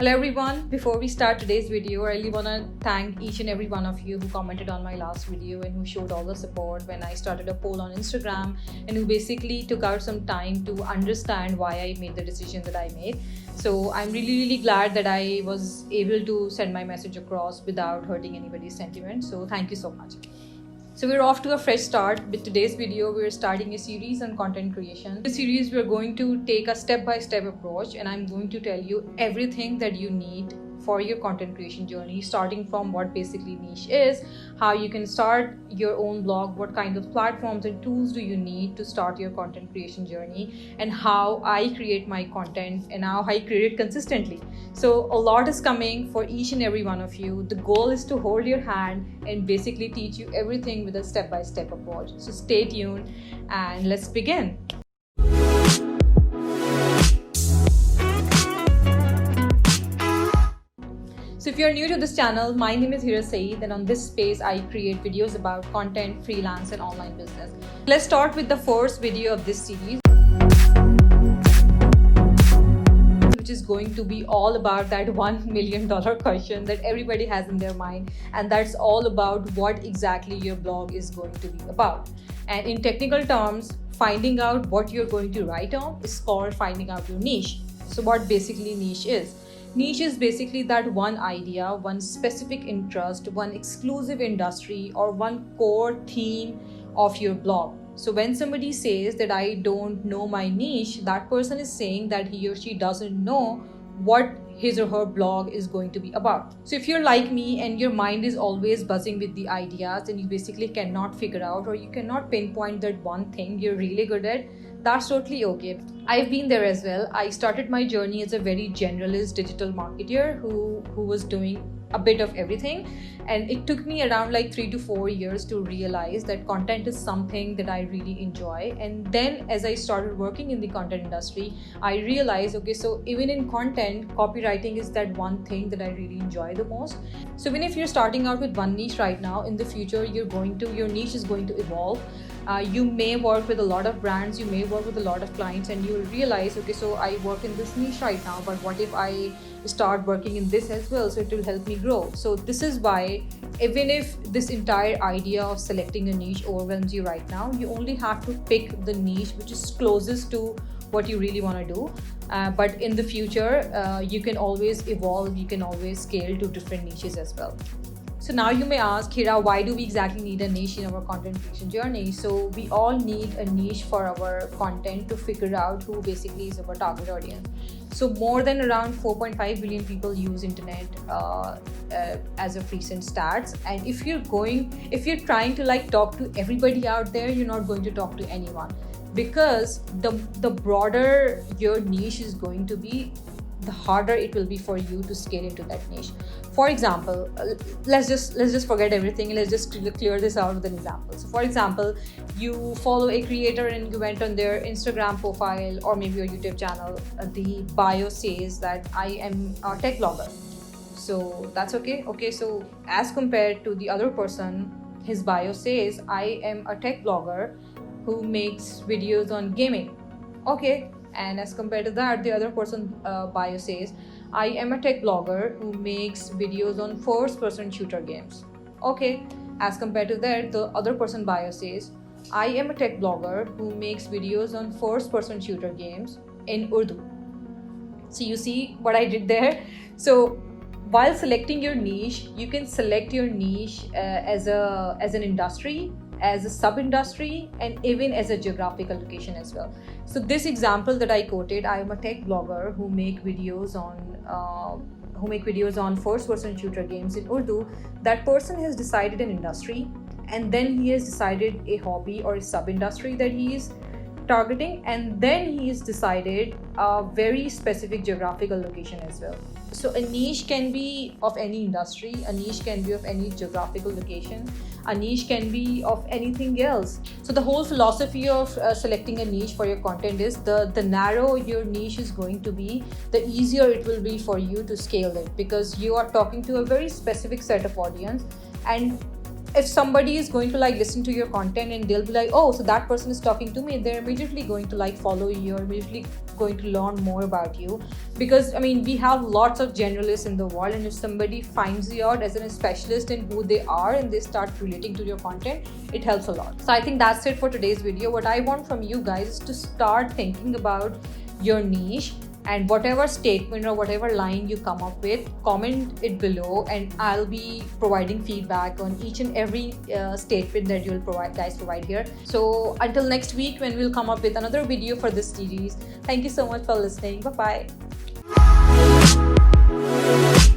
Hello everyone, before we start today's video, I really want to thank each and every one of you who commented on my last video and who showed all the support when I started a poll on Instagram and who basically took out some time to understand why I made the decision that I made. So I'm really glad that I was able to send my message across without hurting anybody's sentiment. So thank you so much. So we're off to a fresh start. With today's video, we're starting a series on content creation. In this series, we're going to take a step-by-step approach and I'm going to tell you everything that you need for your content creation journey, starting from what basically niche is, how you can start your own blog, what kind of platforms and tools do you need to start your content creation journey, and how I create my content and how I create it consistently. So a lot is coming for each and every one of you. The goal is to hold your hand and basically teach you everything with a step-by-step approach. So stay tuned and let's begin. So if you're new to this channel, my name is Hira Saeed and on this space I create videos about content, freelance and online business. Let's start with the first video of this series, which is going to be all about that $1 million question that everybody has in their mind, and that's all about what exactly your blog is going to be about. And in technical terms, finding out what you're going to write on is called finding out your niche. So what basically niche is? Niche is basically that one idea, one specific interest, one exclusive industry, or one core theme of your blog. So when somebody says that I don't know my niche, that person is saying that he or she doesn't know what his or her blog is going to be about. So if you're like me and your mind is always buzzing with the ideas and you basically cannot figure out or you cannot pinpoint that one thing you're really good at, that's totally okay. I've been there as well. I started my journey as a very generalist digital marketer who was doing a bit of everything, and it took me around like 3 to 4 years to realize that content is something that I really enjoy. And then as I started working in the content industry, I realized, okay, so even in content, copywriting is that one thing that I really enjoy the most. So even if you're starting out with one niche right now, in the future your niche is going to evolve. You may work with a lot of brands, you may work with a lot of clients, and you'll realize, okay, so I work in this niche right now, but what if I start working in this as well, so it will help me grow. So this is why, even if this entire idea of selecting a niche overwhelms you right now, you only have to pick the niche which is closest to what you really want to do. But in the future, you can always evolve, you can always scale to different niches as well. So now you may ask, Hira, why do we exactly need a niche in our content creation journey? So we all need a niche for our content to figure out who basically is our target audience. So more than around 4.5 billion people use internet as of recent stats. And if you're trying to like talk to everybody out there, you're not going to talk to anyone, because the broader your niche is going to be, the harder it will be for you to scale into that niche. For example, let's just forget everything and let's just clear this out with an example. So for example, you follow a creator and you went on their Instagram profile or maybe your YouTube channel. The bio says that I am a tech blogger. So that's okay. Okay, so as compared to the other person, his bio says I am a tech blogger who makes videos on gaming. Okay. And as compared to that, the other person bio says, I am a tech blogger who makes videos on first-person shooter games. Okay. As compared to that, the other person bio says, I am a tech blogger who makes videos on first-person shooter games in Urdu. So you see what I did there? So while selecting your niche, you can select your niche as an industry, as a sub-industry, and even as a geographical location as well. So this example that I quoted, I am a tech blogger who make videos on first-person shooter games in Urdu. That person has decided an industry, and then he has decided a hobby or a sub-industry that he is targeting, and then he has decided a very specific geographical location as well. So a niche can be of any industry, a niche can be of any geographical location, a niche can be of anything else. So the whole philosophy of selecting a niche for your content is the narrower your niche is going to be, the easier it will be for you to scale it, because you are talking to a very specific set of audience. And if somebody is going to like listen to your content and they'll be like, oh, so that person is talking to me, they're immediately going to like follow you or immediately going to learn more about you. Because I mean, we have lots of generalists in the world, and if somebody finds you out as a specialist in who they are and they start relating to your content, it helps a lot. So I think that's it for today's video. What I want from you guys is to start thinking about your niche, and whatever statement or whatever line you come up with, comment it below, and I'll be providing feedback on each and every statement that you'll provide here. So until next week, when we'll come up with another video for this series, thank you so much for listening. Bye bye.